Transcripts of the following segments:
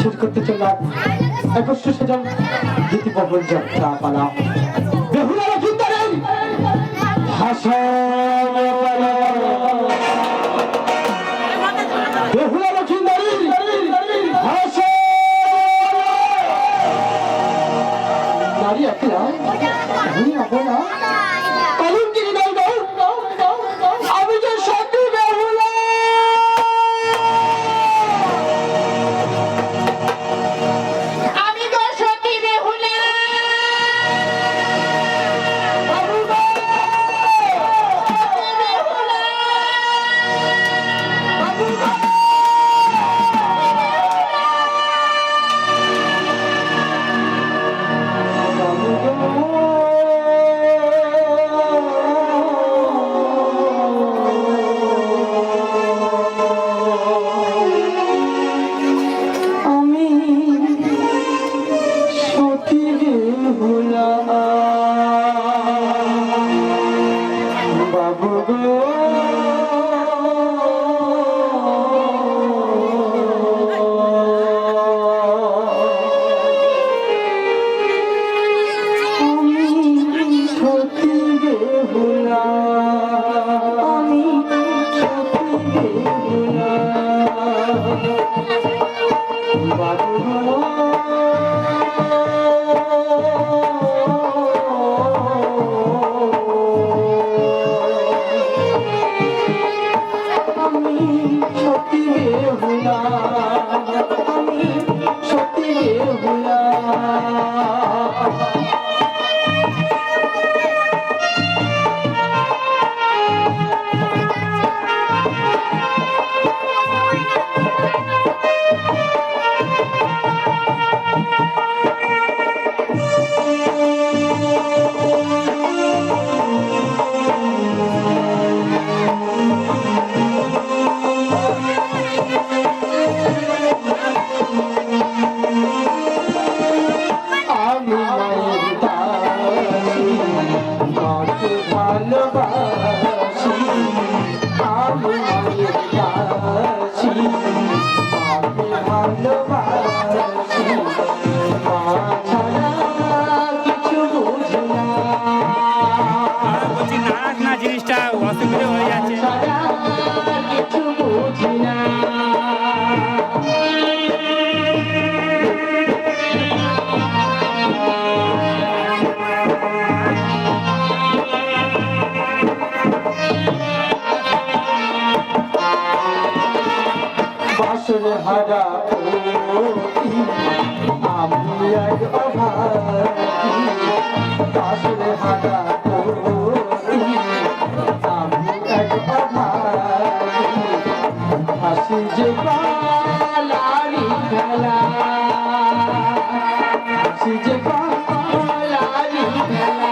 শুরু করতে চললাম একত্র সেজন গীতিবহুল যাত্রা পালা বেহুলা লক্ষিন্দারের ভাষা বেহুলা লক্ষিন্দারের ভাষা নারী একলা আমি অবলা কলঙ্কিনী দাও দাও আমি যে সত্যি বেহুলা জিনিসটা অসুবিধা হয়ে যাচ্ছে। বাসরে হারা আমি এক বাসরে হারা হাসি যে পালারি খেলা হাসি যে পালারি খেলা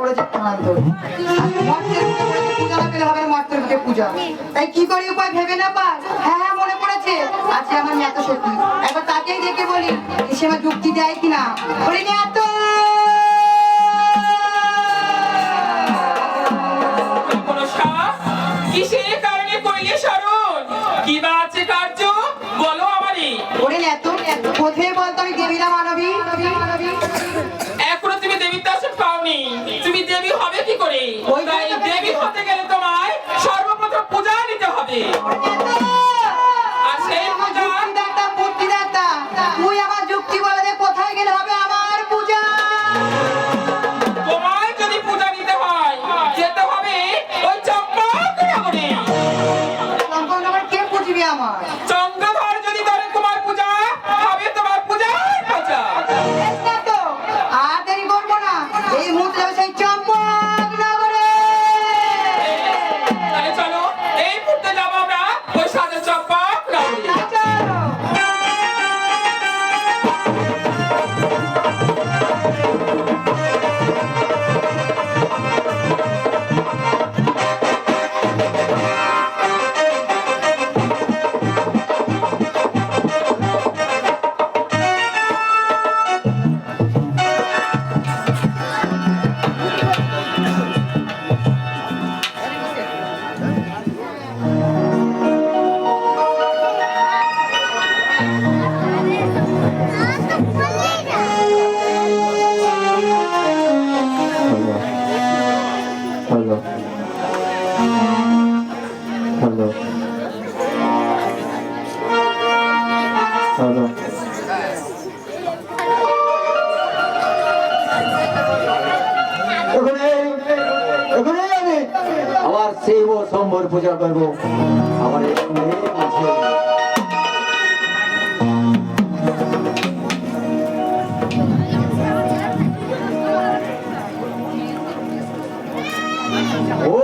পড়েছে খানান্তর। মর্তের মুখে পড়েছে পূজা না পেলে হবে না, মর্তের মুখে পূজা। তাই কি করি উপায় ভেবে না পাই। হ্যাঁ হ্যাঁ মনে পড়েছে, আজকে আমার এত সত্যি একবার তাকেই দেখে বলি এসে আমার যুক্তি দেয় কিনা। বলি এত কিসের কারণে কইলে স্মরণ? কি বা আছে কার্য বলো আমারে। ওরে এত কোথায় বলতো আমি দেবীরা মানবী। এখনো তুমি দেবীর দর্শন পাওনি, তুমি দেবী হবে কি করে? তাই দেবী হতে গেলে তোমায় সর্বপ্রথম পূজা নিতে হবে। আর সেই পূজা বুদ্ধিদাতা তুই আমার যুক্তি বলে দে কোথায় গেলে হবে আমার পূজা। তোমায় যদি পূজা নিতে হয় যেতে হবে ওই চম্পকনগরে। চম্পকনগর কে বুঝবি আমার? চন্দ্রধর যদি ধরে তোমার পূজা হবে তোমার পূজার পূজা। বেশ না তো, আর দেরি করবো না, এই মুহূর্তে যাবে সেই চম্পকনগরে। তাহলে চলো এই মুহূর্তে যাবো আমরা ওই সাথে চম্পকনগরে। চলো। হ্যালো হ্যালো হ্যালো আমার শিব ও শম্ভুর পূজা করবো আমার এই মাঝে। ও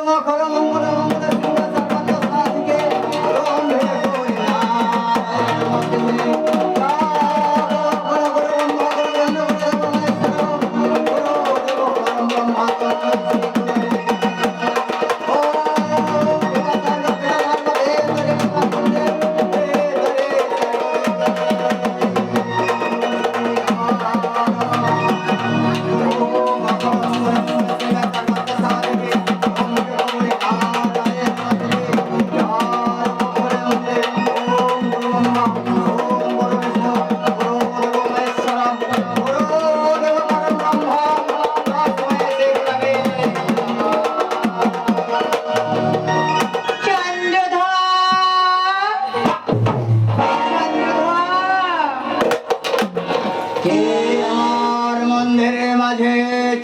মকর মঙ্গল মঙ্গল সর্বত সাধিকে রম্ভে কইনা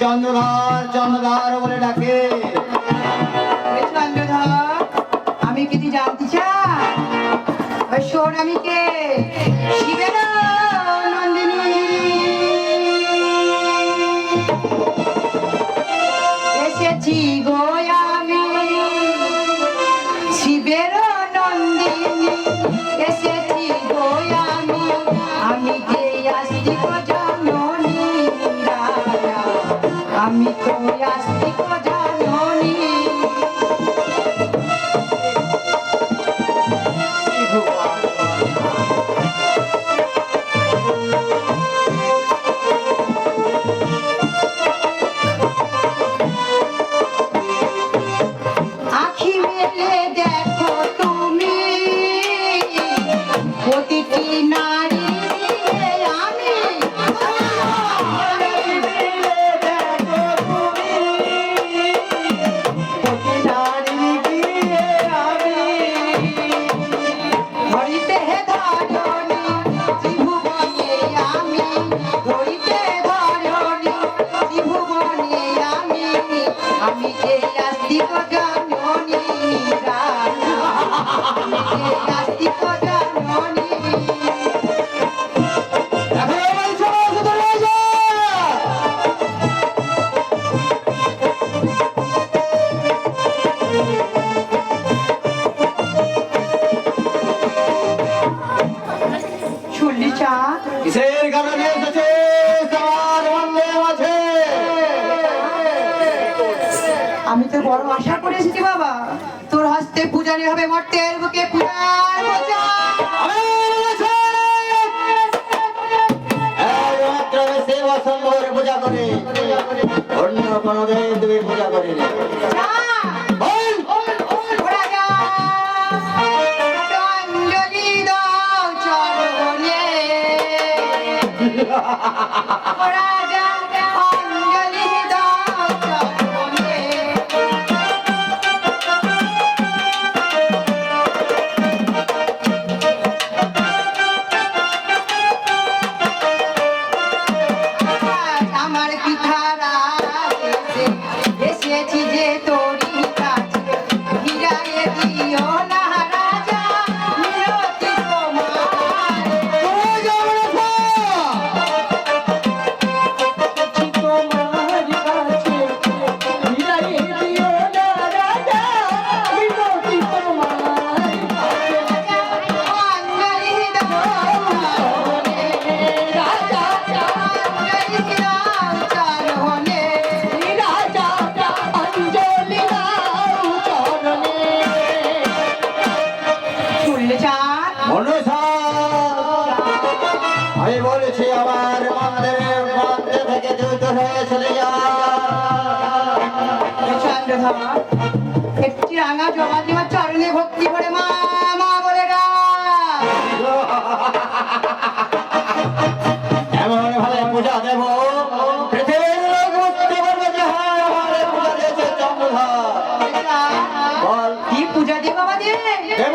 চন্দ্রধার চন্দ্রধার বলে ডাকে। চন্দ্রধর আমি কি তুই জানতে চাই? ওই শোন আমি কে, শিবের নন্দিনী। এসেছি গো আমি শিবের নন্দিনী, এসেছি গো আমি যে আস্তিক জননী রাজা, আমি তো আস্তিক জননী। আখি মেলে দেখো তুমি প্রতিটি নারী আমি, আখি মেলে দেখো তুমি আমি তো বড় আশা করে এসেছি বাবা, তোর হস্তে পূজারি হবে মর্তের বুকে পূজার বোঝা। একমাত্র শিব শম্ভুর পূজা করে, অন্য কোনো দেবী পূজা করে না। যা, বল। ওরা যা, অঞ্জলি দাও চরণে। ওরা যা, অঞ্জলি দাও চরণে। আমার পিঠারা এসে এসেছি যে তোরি কাছে, ফিরাইয়ে দিও না রাজা মিনতি তোমার। অঞ্জলি দাও চরণে, অঞ্জলি দাও চরণে। চুল্লে চাঁদ মনসা, আমি বলেছি আমার মন্দিরের মধ্যে থেকে দ্রুত হয়ে চলে যা। চন্দ্রধর একটি রাঙা জমা তোমার চরণে ভক্তি করে মা মা বলে ডাক। এমন ভাবে পূজা দেব, পৃথিবীর লোক বুঝতে পারবে যে হ্যাঁ আমার পূজা দিয়েছে চন্দ্রধর। বল। কি পূজা দিয়ে বাবা দিয়ে? দেব।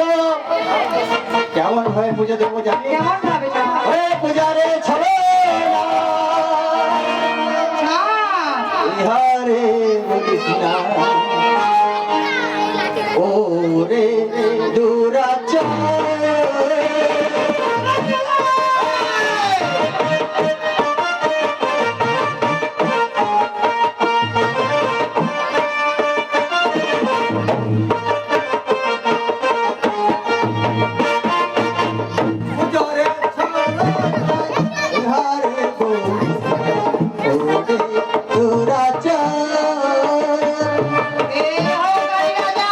কেমন ভাবে পূজা দেবো জানি? কেমন ভাবে চন্দ্রধর? ওরে পূজারে ছবে না, ইহারে বলিস না, ওরে দুরাচার। পূজারে ছবে না, ইহারে বলিস না, ওরে দুরাচার। এ হো কালী রাজা।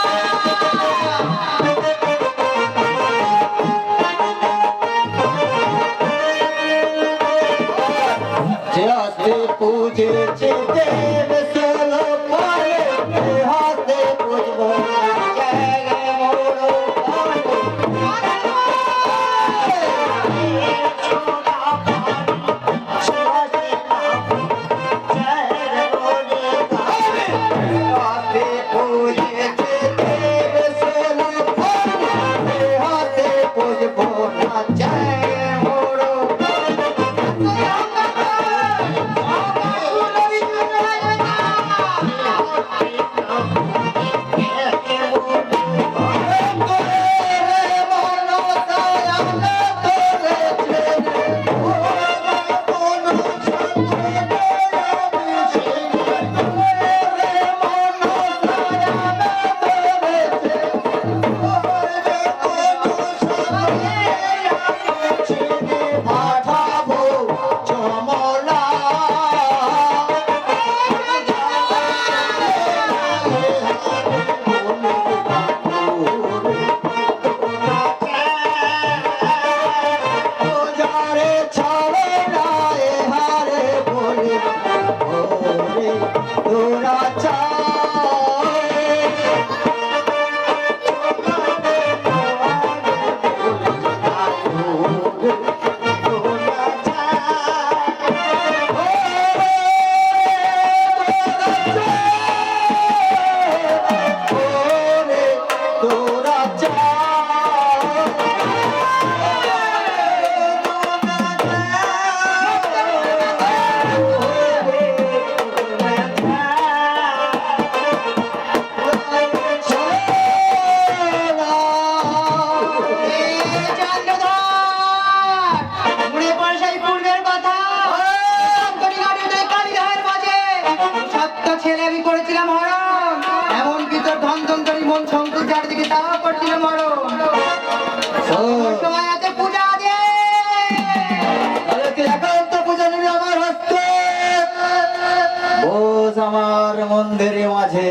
আমার মন্দিরের মাঝে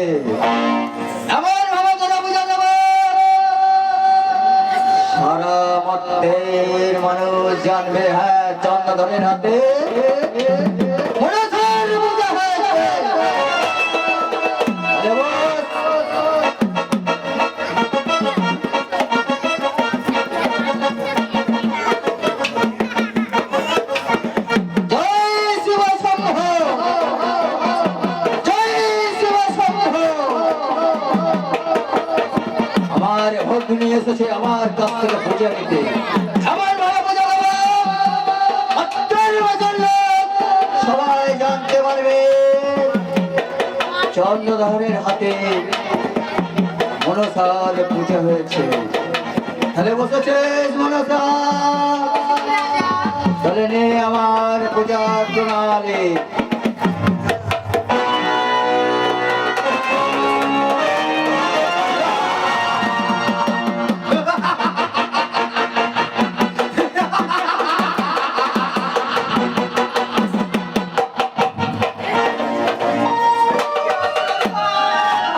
এমন ভাবে দুর্গা পূজা দেব সারা মন্দির মানুষ জানবে, হ্যাঁ চন্দ্রধরের হাতে মনসার পূজা হয়েছে। দেব জয় শিব শম্ভ, জয় শিব শম্ভ। আমার ভগ্নী এসেছে আমার কাছ থেকে পূজা নিতে, আমার বাবা পূজা দেবো। অত্যার বছর লোক সবাই জানতে পারবে চন্দ্রধরের হাতে মনসার পূজা হয়েছে। তাহলে বসেছিস মনসা, তাহলে নে আমার পূজার প্রণালী।